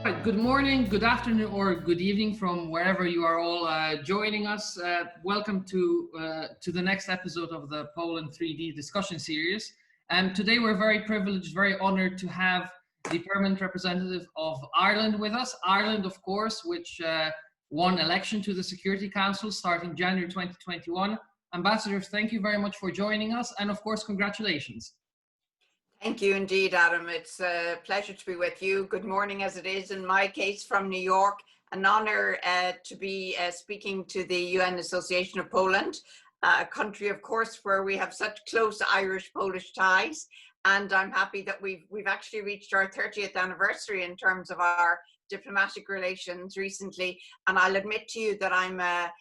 Right, good morning, good afternoon, or good evening from wherever you are all joining us. Welcome to the next episode of the Poland 3D discussion series. And today we're very privileged, very honored to have the permanent representative of Ireland with us. Ireland, of course, which won election to the Security Council starting January 2021. Ambassador, thank you very much for joining us, and of course, congratulations. Thank you indeed, Adam. It's a pleasure to be with you. Good morning, as it is in my case from New York. An honor to be speaking to the UN Association of Poland, a country, of course, where we have such close Irish-Polish ties. And I'm happy that we've actually reached our 30th anniversary in terms of our diplomatic relations recently. And I'll admit to you that I'm a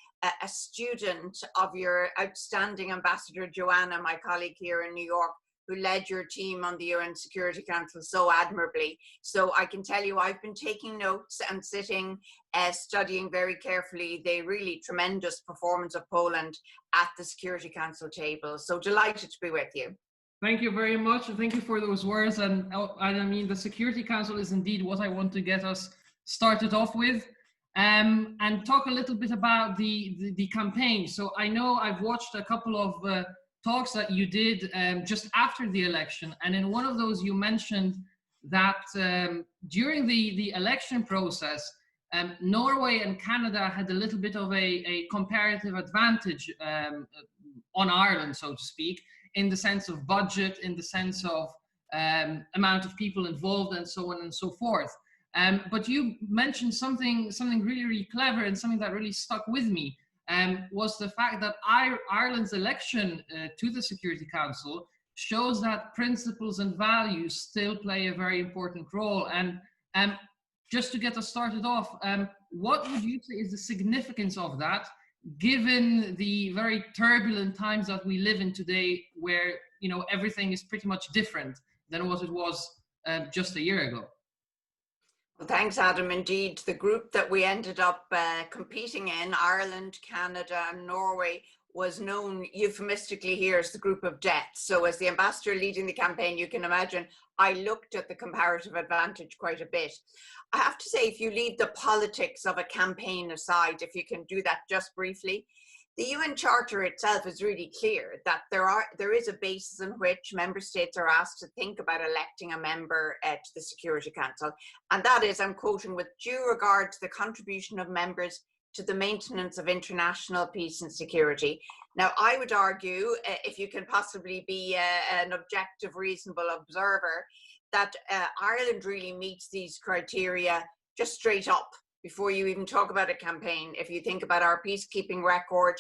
student of your outstanding Ambassador Joanna, my colleague here in New York, who led your team on the UN Security Council so admirably. So I can tell you I've been taking notes and sitting, studying very carefully the really tremendous performance of Poland at the Security Council table. So delighted to be with you. Thank you very much. Thank you for those words. And I mean, the Security Council is indeed what I want to get us started off with. And talk a little bit about the campaign. So I know I've watched a couple of talks that you did just after the election, and in one of those you mentioned that during the election process, Norway and Canada had a little bit of a comparative advantage on Ireland, so to speak, in the sense of budget, in the sense of amount of people involved, and so on and so forth. But you mentioned something really, really clever and something that really stuck with me. Was the fact that Ireland's election to the Security Council shows that principles and values still play a very important role. And just to get us started off, what would you say is the significance of that, given the very turbulent times that we live in today, where everything is pretty much different than what it was just a year ago? Well, thanks, Adam. Indeed, the group that we ended up competing in, Ireland, Canada, and Norway, was known euphemistically here as the group of death. So as the ambassador leading the campaign, you can imagine I looked at the comparative advantage quite a bit. I have to say, if you leave the politics of a campaign aside, if you can do that just briefly, the UN Charter itself is really clear that there is a basis in which member states are asked to think about electing a member to the Security Council. And that is, I'm quoting, with due regard to the contribution of members to the maintenance of international peace and security. Now, I would argue, if you can possibly be an objective, reasonable observer, that Ireland really meets these criteria just straight up, before you even talk about a campaign. If you think about our peacekeeping record,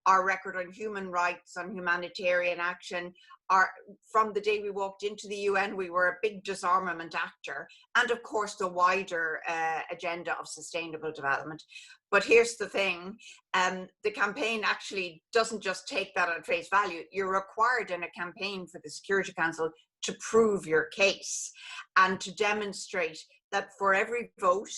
our record on human rights, on humanitarian action, from the day we walked into the UN, we were a big disarmament actor, and of course the wider agenda of sustainable development. But here's the thing, the campaign actually doesn't just take that at face value. You're required in a campaign for the Security Council to prove your case and to demonstrate that for every vote,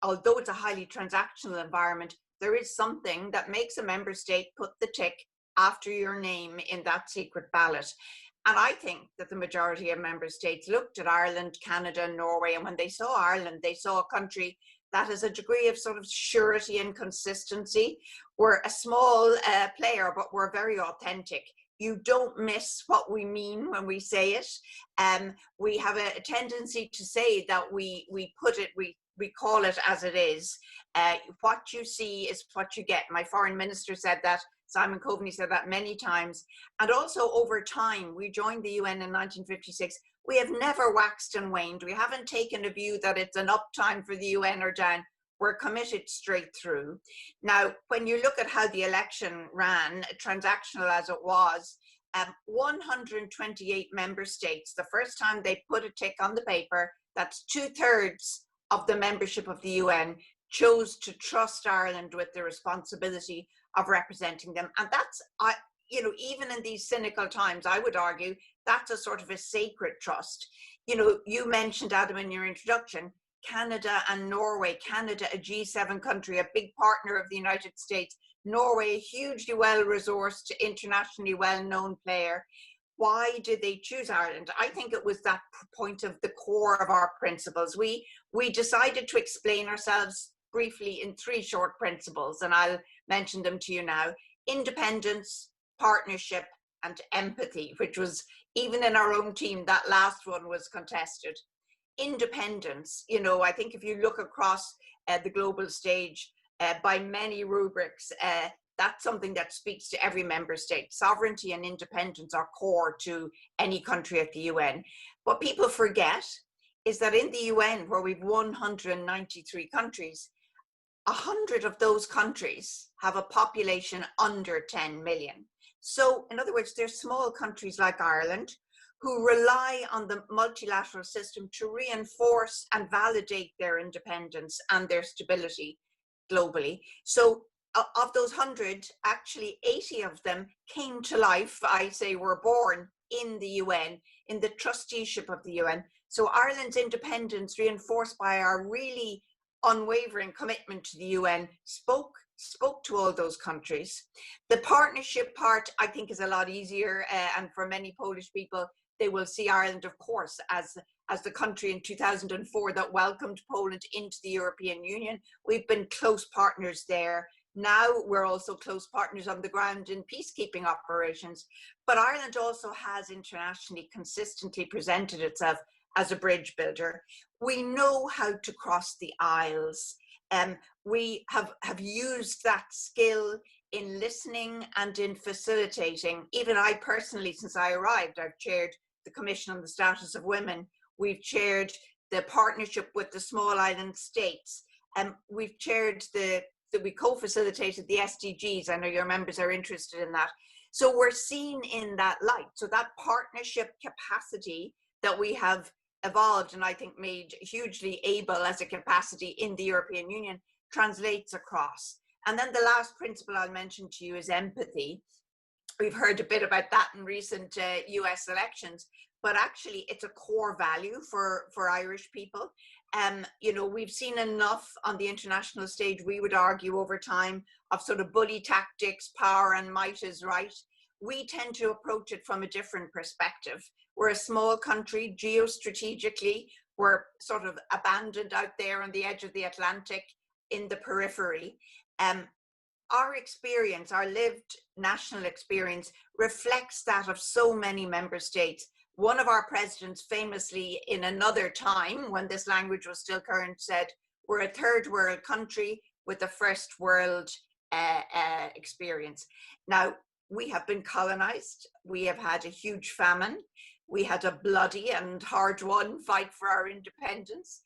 although it's a highly transactional environment, there is something that makes a member state put the tick after your name in that secret ballot. And I think that the majority of member states looked at Ireland, Canada, and Norway, and when they saw Ireland, they saw a country that has a degree of sort of surety and consistency. We're a small player, but we're very authentic. You don't miss what we mean when we say it. We have a tendency to say that we call it as it is. What you see is what you get. My foreign minister said that. Simon Coveney said that many times. And also over time, we joined the UN in 1956. We have never waxed and waned. We haven't taken a view that it's an up time for the UN or down. We're committed straight through. Now, when you look at how the election ran, transactional as it was, 128 member states, the first time they put a tick on the paper, that's 2/3 of the membership of the UN, chose to trust Ireland with the responsibility of representing them. And that's, even in these cynical times, I would argue that's a sort of a sacred trust. You mentioned, Adam, in your introduction, Canada and Norway. Canada, a G7 country, a big partner of the United States. Norway, a hugely well-resourced, internationally well-known player. why did they choose Ireland? I think it was that point of the core of our principles. We decided to explain ourselves briefly in 3 short principles, and I'll mention them to you now. Independence, partnership, and empathy, which was, even in our own team, that last one was contested. Independence, you know, I think if you look across the global stage, by many rubrics, that's something that speaks to every member state. Sovereignty and independence are core to any country at the UN. What people forget is that in the UN, where we've 193 countries, 100 of those countries have a population under 10 million. So in other words, there's small countries like Ireland who rely on the multilateral system to reinforce and validate their independence and their stability globally. So of those 100, actually 80 of them came to life, I say were born in the UN, in the trusteeship of the UN. So Ireland's independence, reinforced by our really unwavering commitment to the UN, spoke to all those countries. The partnership part, I think, is a lot easier, and for many Polish people, they will see Ireland, of course, as the country in 2004 that welcomed Poland into the European Union. We've been close partners there. Now we're also close partners on the ground in peacekeeping operations. But Ireland also has internationally consistently presented itself as a bridge builder. We know how to cross the aisles. We have used that skill in listening and in facilitating. Even I personally, since I arrived, I've chaired the Commission on the Status of Women. We've chaired the partnership with the small island states. We've chaired we co-facilitated the SDGs. I know your members are interested in that. So we're seen in that light. So that partnership capacity that we have evolved and I think made hugely able as a capacity in the European Union translates across. And then the last principle I'll mention to you is empathy. We've heard a bit about that in recent US elections, but actually it's a core value for Irish people. You know, we've seen enough on the international stage, we would argue over time, of sort of bully tactics, power and might is right. We tend to approach it from a different perspective. We're a small country, geostrategically, we're sort of abandoned out there on the edge of the Atlantic in the periphery. Our experience, our lived national experience, reflects that of so many member states. One of our presidents famously, in another time when this language was still current, said, we're a third world country with a first world experience. Now, we have been colonized. We have had a huge famine. We had a bloody and hard-won fight for our independence.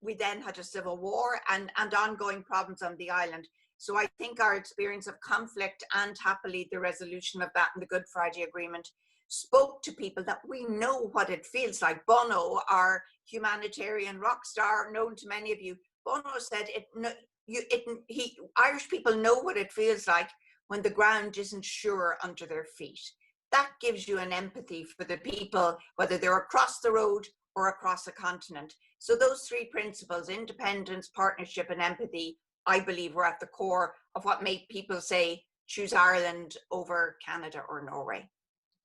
We then had a civil war and ongoing problems on the island. So I think our experience of conflict and happily the resolution of that in the Good Friday Agreement spoke to people that we know what it feels like. Bono, our humanitarian rock star, known to many of you, Bono said Irish people know what it feels like when the ground isn't sure under their feet. That gives you an empathy for the people, whether they're across the road or across a continent. So those 3 principles, independence, partnership, and empathy, I believe were at the core of what made people say, choose Ireland over Canada or Norway.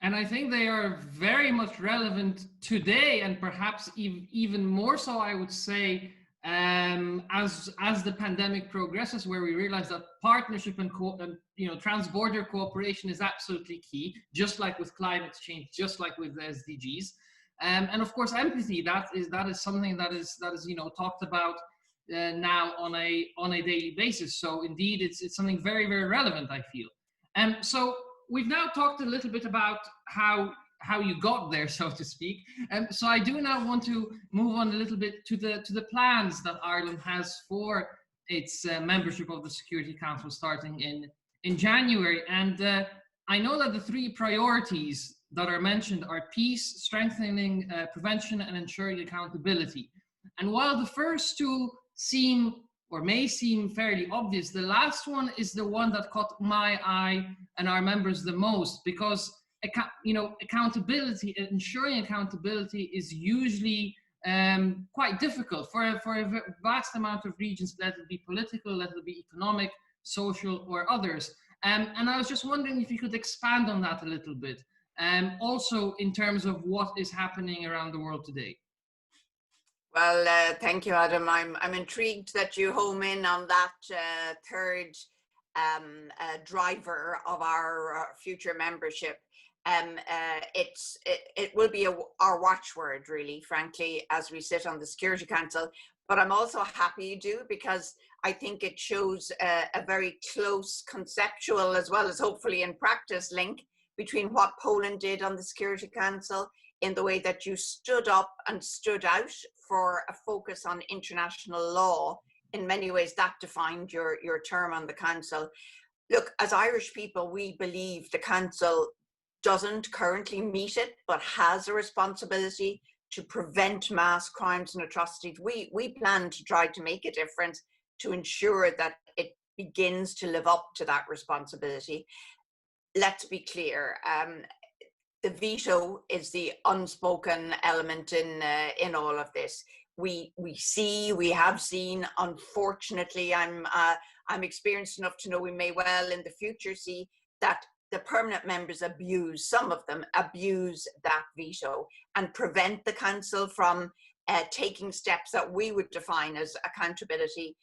And I think they are very much relevant today, and perhaps even more so, I would say, as the pandemic progresses, where we realize that partnership and trans-border cooperation is absolutely key, just like with climate change, just like with the SDGs, and of course empathy. That is something that is talked about now on a daily basis. So indeed, it's something very, very relevant, I feel. So we've now talked a little bit about how you got there, so to speak. So I do now want to move on a little bit to the plans that Ireland has for its membership of the Security Council starting in January. And I know that the 3 priorities that are mentioned are peace, strengthening prevention, and ensuring accountability. And while the first 2 may seem fairly obvious, the last one is the one that caught my eye and our members the most, because accountability, ensuring accountability is usually quite difficult for a vast amount of regions, let it be political, let it be economic, social, or others. And I was just wondering if you could expand on that a little bit. also in terms of what is happening around the world today? Well, thank you, Adam. I'm intrigued that you home in on that third driver of our future membership. It will be our watchword, really, frankly, as we sit on the Security Council. But I'm also happy you do, because I think it shows a very close conceptual, as well as hopefully in practice, link between what Poland did on the Security Council, in the way that you stood up and stood out for a focus on international law. In many ways, that defined your term on the council. Look, as Irish people, we believe the council doesn't currently meet it, but has a responsibility to prevent mass crimes and atrocities. We plan to try to make a difference to ensure that it begins to live up to that responsibility. Let's be clear. The veto is the unspoken element in all of this. We have seen, unfortunately, I'm experienced enough to know we may well in the future see that the permanent members abuse, some of them abuse that veto and prevent the council from taking steps that we would define as accountability,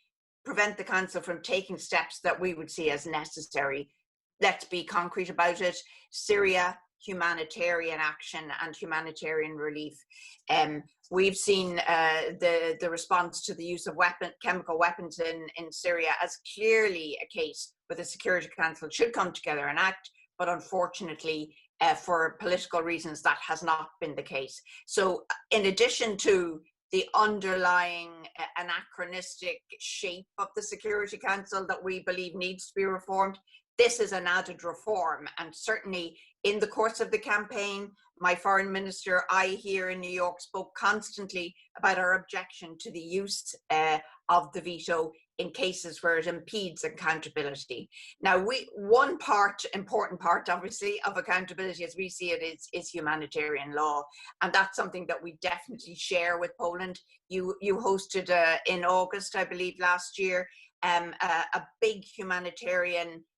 prevent the council from taking steps that we would see as necessary. Let's be concrete about it. Syria, humanitarian action and humanitarian relief. We've seen the response to the use of chemical weapons in Syria as clearly a case where the Security Council should come together and act, but unfortunately, for political reasons, that has not been the case. So in addition to the underlying anachronistic shape of the Security Council that we believe needs to be reformed, this is an added reform. And certainly in the course of the campaign, my foreign minister, I here in New York, spoke constantly about our objection to the use of the veto in cases where it impedes accountability. Now, one important part, obviously, of accountability as we see it is humanitarian law. And that's something that we definitely share with Poland. You hosted in August, I believe, last year, a big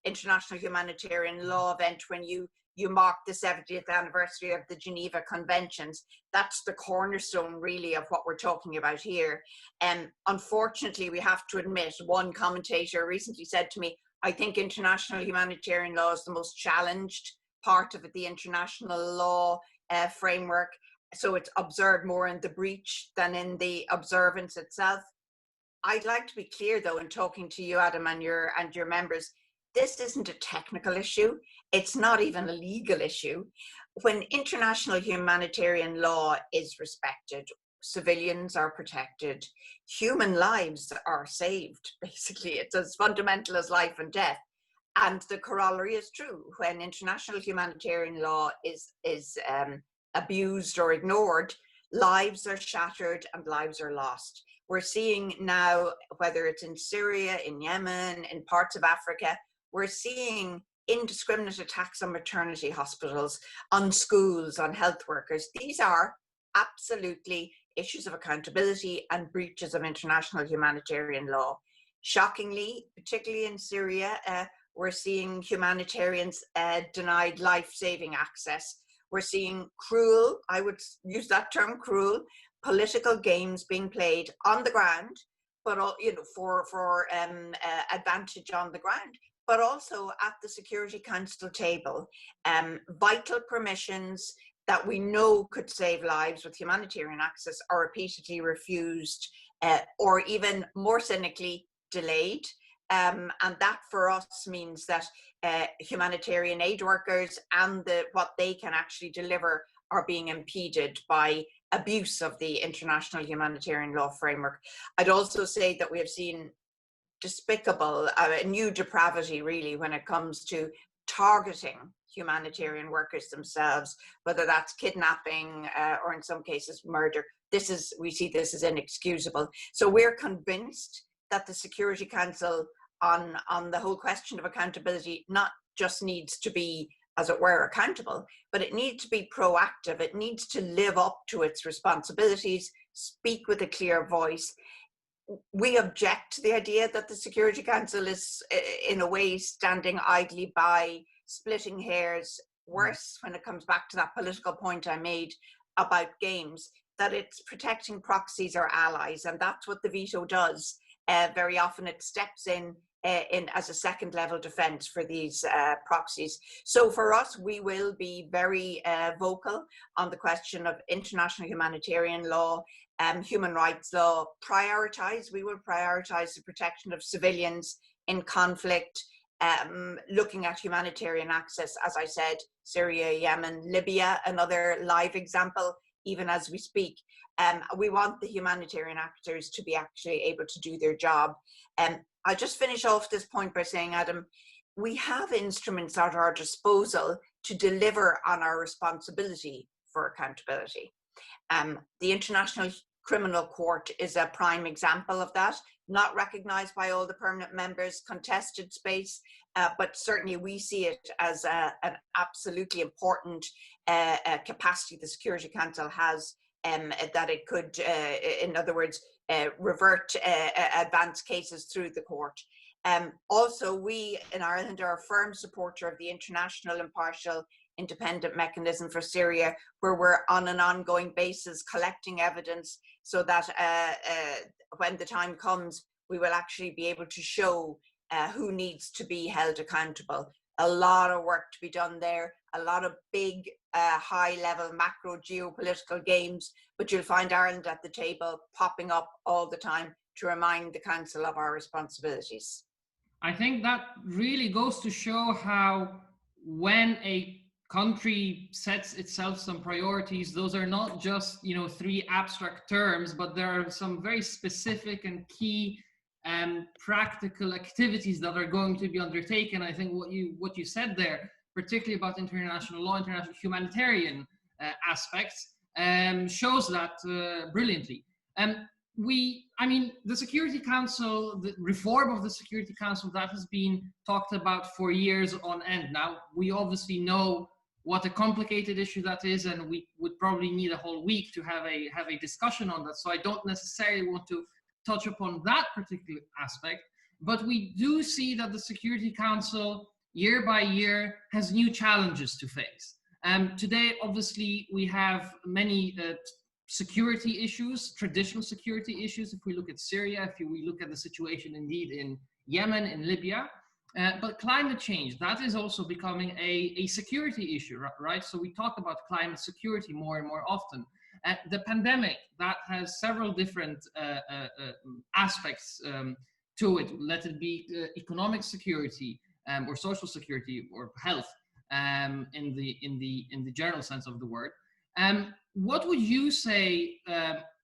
international humanitarian law event when you marked the 70th anniversary of the Geneva Conventions. That's the cornerstone, really, of what we're talking about here. Unfortunately, we have to admit, one commentator recently said to me, I think international humanitarian law is the most challenged part of the international law framework. So it's observed more in the breach than in the observance itself. I'd like to be clear, though, in talking to you, Adam, and your members, this isn't a technical issue. It's not even a legal issue. When international humanitarian law is respected, civilians are protected, human lives are saved, basically. It's as fundamental as life and death. And the corollary is true. When international humanitarian law is abused or ignored, lives are shattered and lives are lost. We're seeing now, whether it's in Syria, in Yemen, in parts of Africa, we're seeing indiscriminate attacks on maternity hospitals, on schools, on health workers. These are absolutely issues of accountability and breaches of international humanitarian law. Shockingly, particularly in Syria, we're seeing humanitarians denied life-saving access. We're seeing cruel, I would use that term, cruel, political games being played on the ground, but for advantage on the ground, but also at the Security Council table. Vital permissions that we know could save lives with humanitarian access are repeatedly refused, or even more cynically, delayed. And that for us means that humanitarian aid workers and what they can actually deliver are being impeded by abuse of the international humanitarian law framework. I'd also say that we have seen despicable, new depravity, really, when it comes to targeting humanitarian workers themselves, whether that's kidnapping or in some cases murder. We see this as inexcusable. So we're convinced that the Security Council on the whole question of accountability not just needs to be, as it were, accountable, but it needs to be proactive. It needs to live up to its responsibilities, speak with a clear voice. We object to the idea that the Security Council is, in a way, standing idly by, splitting hairs. worse when it comes back to that political point I made about games, that it's protecting proxies or allies, and that's what the veto does. Very often it steps in as a second level defense for these proxies. So for us, we will be very vocal on the question of international humanitarian law, human rights law. We will prioritize the protection of civilians in conflict, looking at humanitarian access, as I said, Syria, Yemen, Libya, another live example, even as we speak. We want the humanitarian actors to be actually able to do their job. I'll just finish off this point by saying, Adam, we have instruments at our disposal to deliver on our responsibility for accountability. The International Criminal Court is a prime example of that, not recognized by all the permanent members, contested space, but certainly we see it as an absolutely important capacity the Security Council has, that it could, in other words, revert advanced cases through the court. Also, we in Ireland are a firm supporter of the international impartial independent mechanism for Syria, where we're on an ongoing basis collecting evidence so that when the time comes, we will actually be able to show who needs to be held accountable. A lot of work to be done there, a lot of big, high-level macro geopolitical games, but you'll find Ireland at the table popping up all the time to remind the Council of our responsibilities. I think that really goes to show how when a country sets itself some priorities, those are not just, three abstract terms, but there are some very specific and key practical activities that are going to be undertaken. I think what you said there, particularly about international law, international humanitarian aspects, shows that brilliantly. The Security Council, the reform of the Security Council, that has been talked about for years on end. Now, we obviously know what a complicated issue that is, and we would probably need a whole week to have a discussion on that. So I don't necessarily want to touch upon that particular aspect, but we do see that the Security Council, year by year, has new challenges to face. Today, obviously, we have many security issues, traditional security issues. If we look at Syria, if we look at the situation indeed in Yemen, in Libya, but climate change, that is also becoming a security issue, right? So we talk about climate security more and more often. The pandemic, that has several different aspects to it. Let it be economic security or social security or health in the general sense of the word. What would you say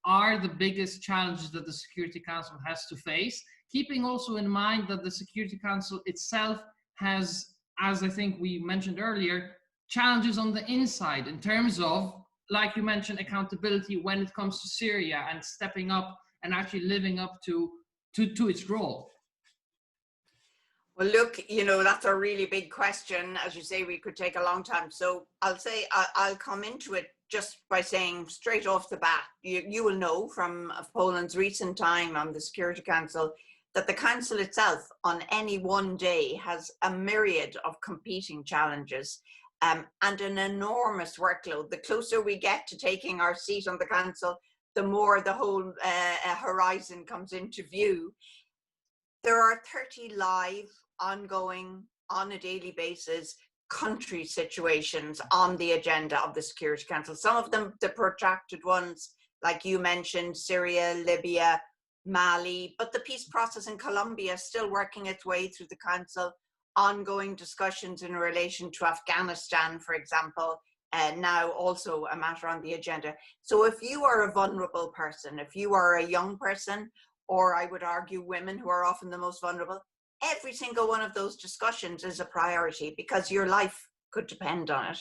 are the biggest challenges that the Security Council has to face, keeping also in mind that the Security Council itself has, as I think we mentioned earlier, challenges on the inside in terms of, like you mentioned, accountability when it comes to Syria and stepping up and actually living up to its role? Well, look, that's a really big question. As you say, we could take a long time. So I'll come into it just by saying straight off the bat, you will know from Poland's recent time on the Security Council that the Council itself on any one day has a myriad of competing challenges and an enormous workload. The closer we get to taking our seat on the Council, the more the whole horizon comes into view. There are 30 live, ongoing, on a daily basis, country situations on the agenda of the Security Council. Some of them, the protracted ones, like you mentioned, Syria, Libya, Mali, but the peace process in Colombia is still working its way through the Council. Ongoing discussions in relation to Afghanistan, for example, now also a matter on the agenda. So if you are a vulnerable person, if you are a young person, or I would argue women who are often the most vulnerable, every single one of those discussions is a priority because your life could depend on it.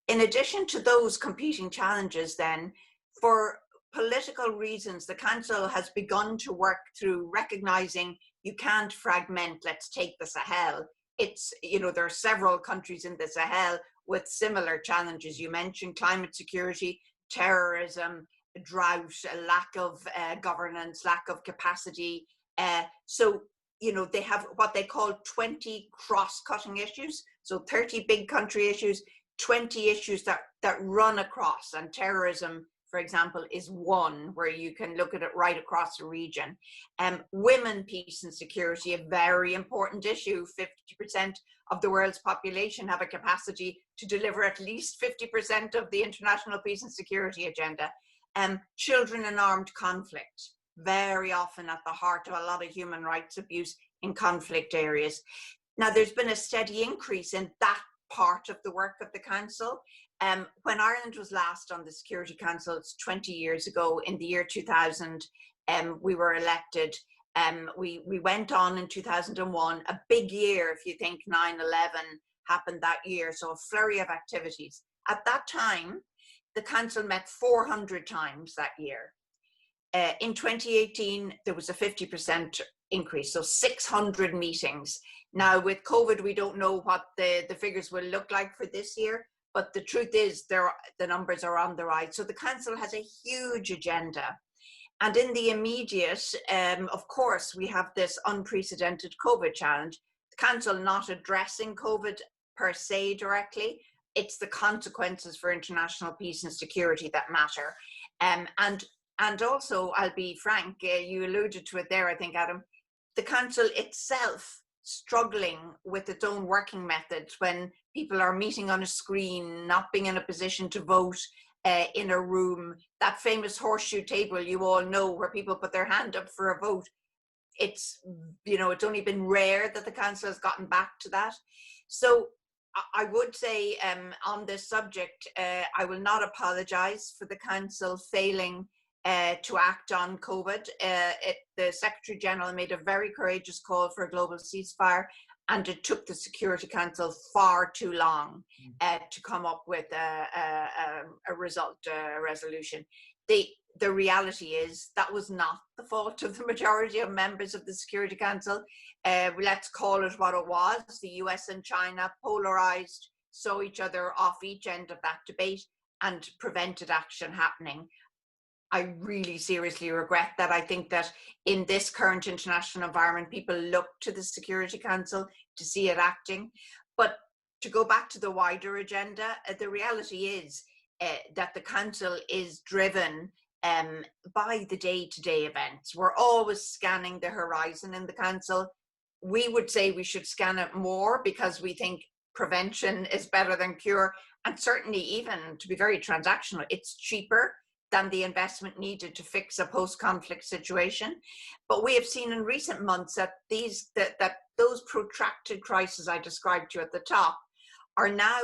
In addition to those competing challenges then, for political reasons, the Council has begun to work through recognizing you can't fragment, let's take the Sahel. It's, there are several countries in the Sahel with similar challenges. You mentioned climate security, terrorism, drought, a lack of governance, lack of capacity. So they have what they call 20 cross-cutting issues. So 30 big country issues, 20 issues that run across, and terrorism, for example, is one where you can look at it right across the region. Women, peace and security, a very important issue. 50% of the world's population have a capacity to deliver at least 50% of the international peace and security agenda. Children in armed conflict, very often at the heart of a lot of human rights abuse in conflict areas. Now, there's been a steady increase in that part of the work of the Council. When Ireland was last on the Security Council, it's 20 years ago, in the year 2000, we were elected. We went on in 2001, a big year, if you think 9/11 happened that year, so a flurry of activities. At that time, the Council met 400 times that year. In 2018, there was a 50% increase, so 600 meetings. Now, with COVID, we don't know what the figures will look like for this year, but the truth is the numbers are on the rise. So the Council has a huge agenda. And in the immediate, of course, we have this unprecedented COVID challenge. The Council not addressing COVID per se directly, it's the consequences for international peace and security that matter. And also, I'll be frank, you alluded to it there, I think, Adam, the Council itself struggling with its own working methods when people are meeting on a screen, not being in a position to vote in a room. That famous horseshoe table, you all know, where people put their hand up for a vote. It's, it's only been rare that the Council has gotten back to that. So I would say on this subject, I will not apologise for the Council failing to act on COVID. The Secretary General made a very courageous call for a global ceasefire, and it took the Security Council far too long to come up with a result, a resolution. The reality is that was not the fault of the majority of members of the Security Council. Let's call it what it was. The US and China polarized, saw each other off each end of that debate, and prevented action happening. I really seriously regret that. I think that in this current international environment, people look to the Security Council to see it acting. But to go back to the wider agenda, the reality is that the Council is driven by the day-to-day events. We're always scanning the horizon in the Council. We would say we should scan it more because we think prevention is better than cure. And certainly, even to be very transactional, it's cheaper than the investment needed to fix a post-conflict situation. But we have seen in recent months that those protracted crises I described to you at the top are now,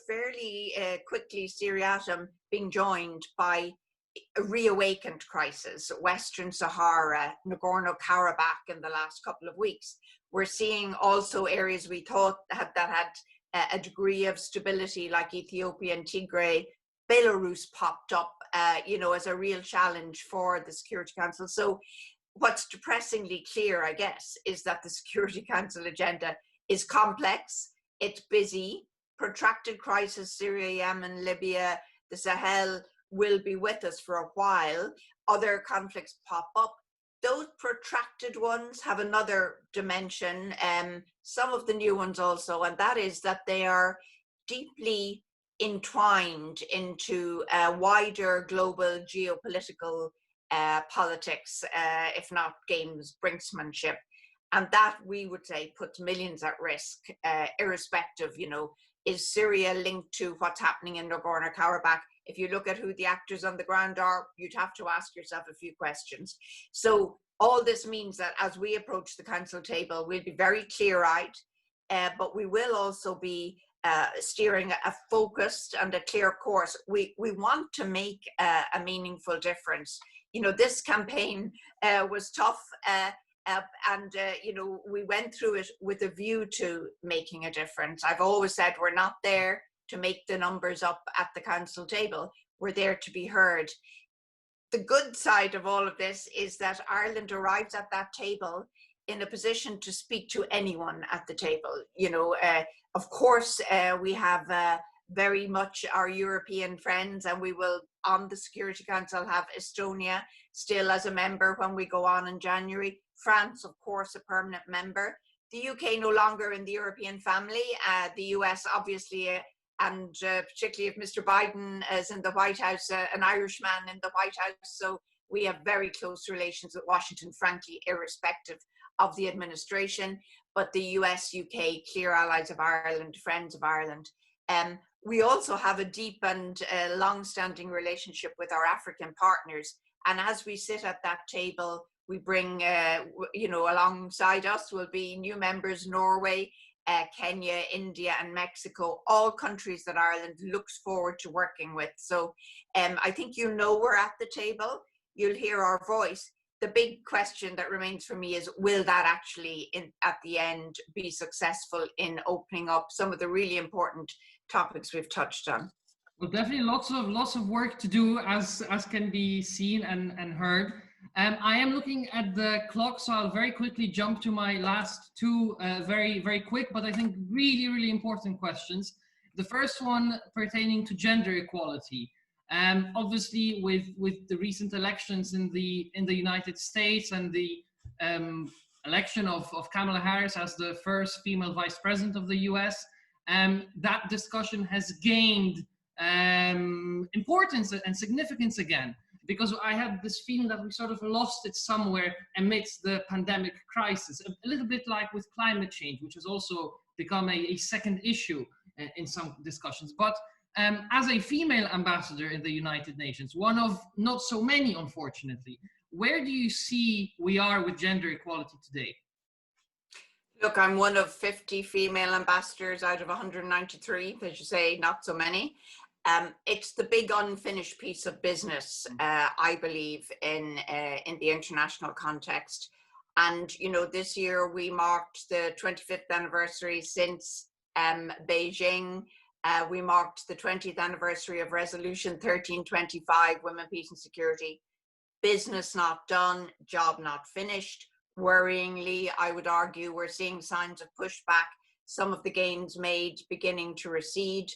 fairly quickly seriatim being joined by a reawakened crisis. Western Sahara, Nagorno-Karabakh in the last couple of weeks. We're seeing also areas we thought that had a degree of stability, like Ethiopia and Tigray. Belarus popped up, as a real challenge for the Security Council. So what's depressingly clear, I guess, is that the Security Council agenda is complex, it's busy, protracted crisis, Syria, Yemen, Libya, the Sahel will be with us for a while. Other conflicts pop up. Those protracted ones have another dimension, some of the new ones also, and that is that they are deeply entwined into wider global geopolitical politics, if not games brinksmanship. And that, we would say, puts millions at risk, irrespective, is Syria linked to what's happening in Nagorno-Karabakh? If you look at who the actors on the ground are, you'd have to ask yourself a few questions. So all this means that as we approach the Council table, we'll be very clear-eyed, but we will also be steering a focused and a clear course. We want to make a meaningful difference. This campaign was tough, and we went through it with a view to making a difference. I've always said we're not there to make the numbers up at the Council table. We're there to be heard. The good side of all of this is that Ireland arrives at that table in a position to speak to anyone at the table. Of course, we have very much our European friends, and we will, on the Security Council, have Estonia still as a member when we go on in January. France, of course, a permanent member. The UK no longer in the European family. The US, obviously, and particularly if Mr. Biden is in the White House, an Irishman in the White House. So we have very close relations with Washington, frankly, irrespective of the administration. But the US, UK, clear allies of Ireland, friends of Ireland. We also have a deep and long-standing relationship with our African partners. And as we sit at that table, we bring, alongside us will be new members, Norway, Kenya, India, and Mexico, all countries that Ireland looks forward to working with. So I think we're at the table. You'll hear our voice. The big question that remains for me is, will that actually, at the end, be successful in opening up some of the really important topics we've touched on? Well, definitely lots of work to do, as can be seen and heard. I am looking at the clock, so I'll very quickly jump to my last two very, very quick, but I think really, really important questions. The first one pertaining to gender equality. Obviously, with the recent elections in the United States and the election of Kamala Harris as the first female vice president of the US, that discussion has gained importance and significance again, because I had this feeling that we sort of lost it somewhere amidst the pandemic crisis, a little bit like with climate change, which has also become a second issue in some discussions. But as a female ambassador in the United Nations, one of not so many, unfortunately, where do you see we are with gender equality today? Look, I'm one of 50 female ambassadors out of 193, as you say, not so many. It's the big unfinished piece of business, I believe, in the international context. And, this year we marked the 25th anniversary since Beijing. We marked the 20th anniversary of Resolution 1325, Women, Peace and Security. Business not done, job not finished. Worryingly, I would argue we're seeing signs of pushback, some of the gains made beginning to recede.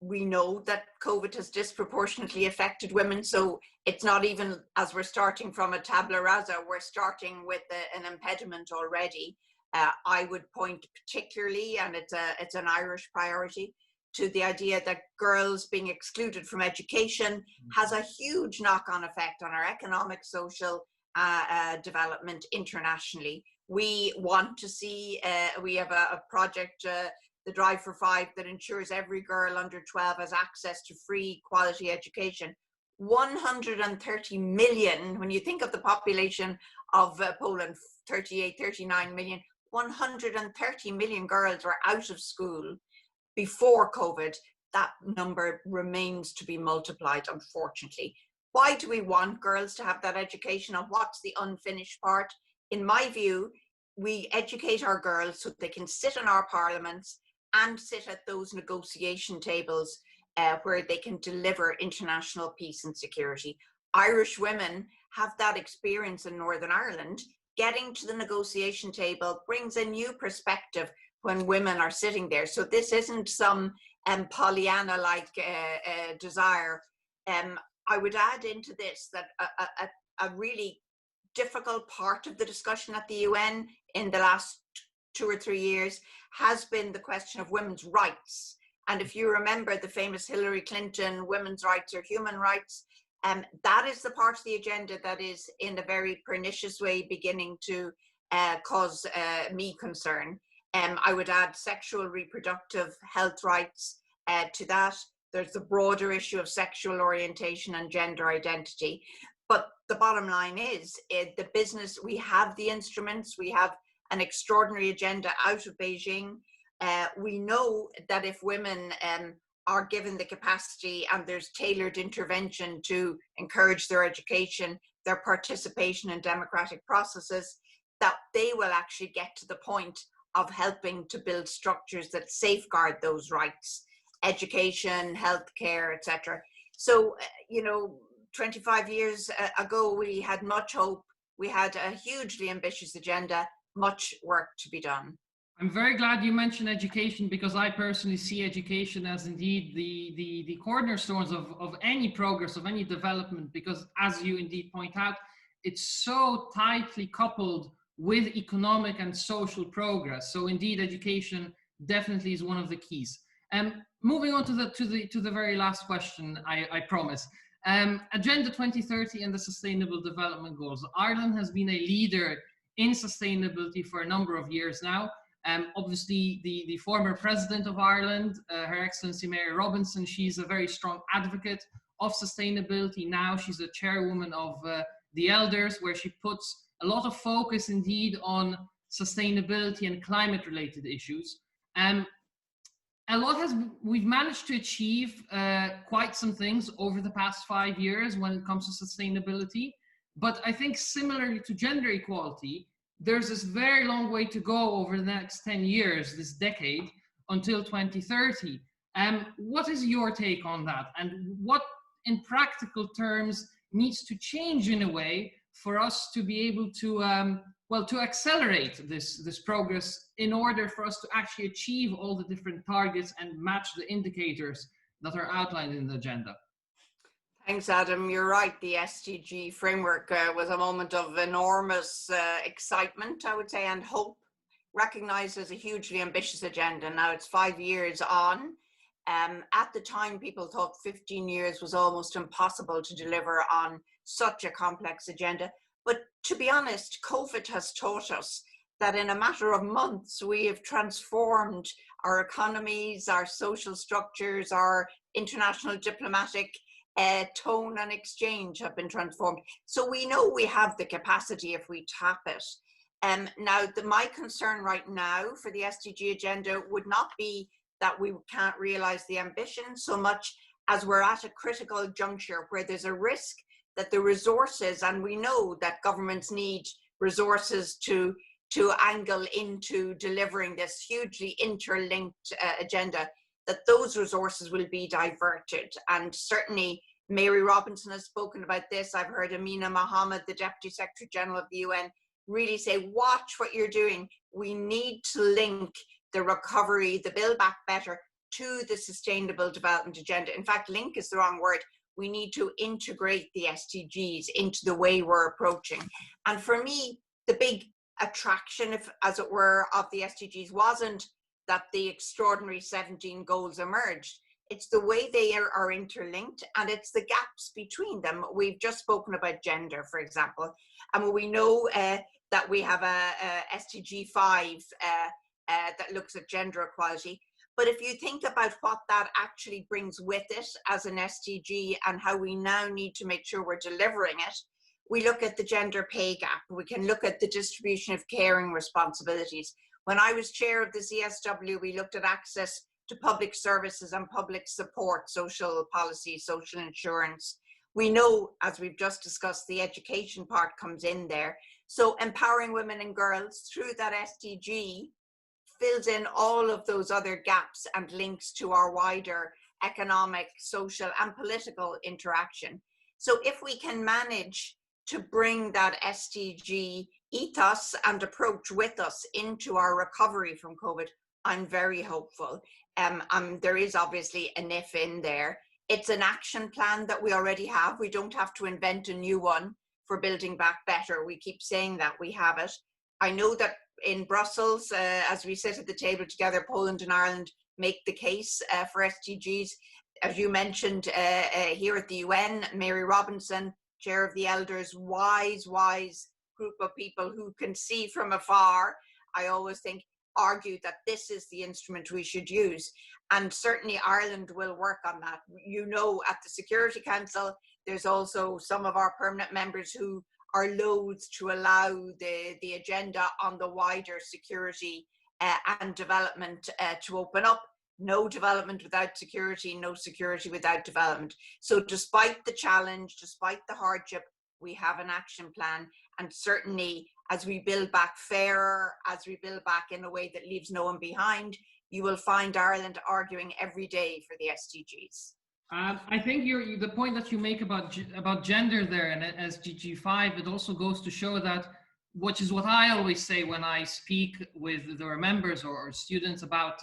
We know that COVID has disproportionately affected women, so it's not even as we're starting from a tabula rasa, we're starting with an impediment already. I would point particularly, and it's an Irish priority, to the idea that girls being excluded from education has a huge knock-on effect on our economic, social development internationally. We want to see, we have a project, the Drive for Five, that ensures every girl under 12 has access to free quality education. 130 million, when you think of the population of Poland, 38, 39 million, 130 million girls were out of school before COVID. That number remains to be multiplied, unfortunately. Why do we want girls to have that education, and what's the unfinished part? In my view, we educate our girls so they can sit in our parliaments and sit at those negotiation tables where they can deliver international peace and security. Irish women have that experience in Northern Ireland. Getting to the negotiation table brings a new perspective when women are sitting there. So this isn't some Pollyanna-like desire. I would add into this that a really difficult part of the discussion at the UN in the last 2 or 3 years has been the question of women's rights. And if you remember the famous Hillary Clinton, women's rights are human rights, that is the part of the agenda that is in a very pernicious way beginning to cause me concern. I would add sexual reproductive health rights to that. There's the broader issue of sexual orientation and gender identity. But the bottom line is the business, we have the instruments, we have an extraordinary agenda out of Beijing. We know that if women are given the capacity and there's tailored intervention to encourage their education, their participation in democratic processes, that they will actually get to the point of helping to build structures that safeguard those rights, education, healthcare, etc. So, 25 years ago, we had much hope. We had a hugely ambitious agenda, much work to be done. I'm very glad you mentioned education, because I personally see education as indeed the cornerstones of any progress, of any development, because as you indeed point out, it's so tightly coupled with economic and social progress. So indeed, education definitely is one of the keys. Moving on to the very last question, I promise. Agenda 2030 and the Sustainable Development Goals. Ireland has been a leader in sustainability for a number of years now. Obviously, the former president of Ireland, Her Excellency Mary Robinson, she's a very strong advocate of sustainability. Now she's the chairwoman of the Elders, where she puts a lot of focus indeed on sustainability and climate related issues. We've managed to achieve quite some things over the past 5 years when it comes to sustainability. But I think similarly to gender equality, there's this very long way to go over the next 10 years, this decade, until 2030. What is your take on that? And what, in practical terms, needs to change in a way for us to be able to, to accelerate this progress in order for us to actually achieve all the different targets and match the indicators that are outlined in the agenda? Thanks, Adam. You're right. The SDG framework was a moment of enormous excitement, I would say, and hope, recognized as a hugely ambitious agenda. Now it's 5 years on. At the time, people thought 15 years was almost impossible to deliver on such a complex agenda. But to be honest, COVID has taught us that in a matter of months, we have transformed our economies, our social structures, our international diplomatic tone and exchange have been transformed. So we know we have the capacity if we tap it. Now, my concern right now for the SDG agenda would not be that we can't realize the ambition so much as we're at a critical juncture where there's a risk that the resources, and we know that governments need resources to angle into delivering this hugely interlinked agenda, that those resources will be diverted. And certainly Mary Robinson has spoken about this. I've heard Amina Mohammed, the Deputy Secretary General of the UN, really say, watch what you're doing. We need to link the recovery, the Build Back Better, to the Sustainable Development Agenda. In fact, link is the wrong word. We need to integrate the SDGs into the way we're approaching. And for me, the big attraction, if as it were, of the SDGs wasn't that the extraordinary 17 goals emerged. It's the way they are interlinked, and it's the gaps between them. We've just spoken about gender, for example, and we know that we have a SDG 5 that looks at gender equality. But if you think about what that actually brings with it as an SDG and how we now need to make sure we're delivering it, we look at the gender pay gap. We can look at the distribution of caring responsibilities. When I was chair of the CSW, we looked at access to public services and public support, social policy, social insurance. We know, as we've just discussed, the education part comes in there. So empowering women and girls through that SDG fills in all of those other gaps and links to our wider economic, social, and political interaction. So if we can manage to bring that SDG ethos and approach with us into our recovery from COVID, I'm very hopeful. There is obviously an if in there. It's an action plan that we already have. We don't have to invent a new one for Building Back Better. We keep saying that we have it. I know that in Brussels, as we sit at the table together, Poland and Ireland make the case for SDGs. As you mentioned here at the UN, Mary Robinson, chair of the Elders, wise group of people who can see from afar, I always think, argue that this is the instrument we should use. And certainly Ireland will work on that. You know, at the Security Council, there's also some of our permanent members who are loath to allow the agenda on the wider security and development to open up. No development without security, no security without development. So despite the challenge, despite the hardship, we have an action plan. And certainly as we build back fairer, as we build back in a way that leaves no one behind, you will find Ireland arguing every day for the SDGs. I think the point that you make about gender there and SDG 5, it also goes to show that, which is what I always say when I speak with the members or students about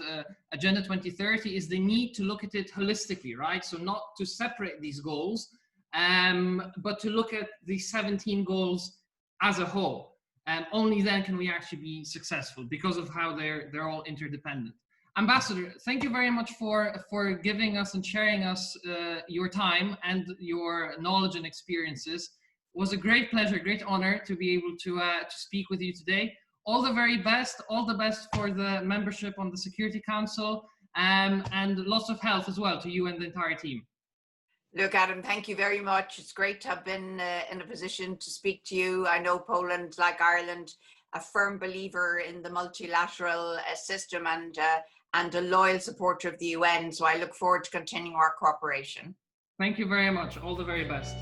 Agenda 2030, is the need to look at it holistically, right? So not to separate these goals, but to look at the 17 goals as a whole. And only then can we actually be successful because of how they're all interdependent. Ambassador, thank you very much for giving us and sharing us your time and your knowledge and experiences. It was a great pleasure, great honor to be able to speak with you today. All the very best, all the best for the membership on the Security Council, and lots of health as well to you and the entire team. Look, Adam, thank you very much. It's great to have been in a position to speak to you. I know Poland, like Ireland, a firm believer in the multilateral system and a loyal supporter of the UN. So I look forward to continuing our cooperation. Thank you very much. All the very best.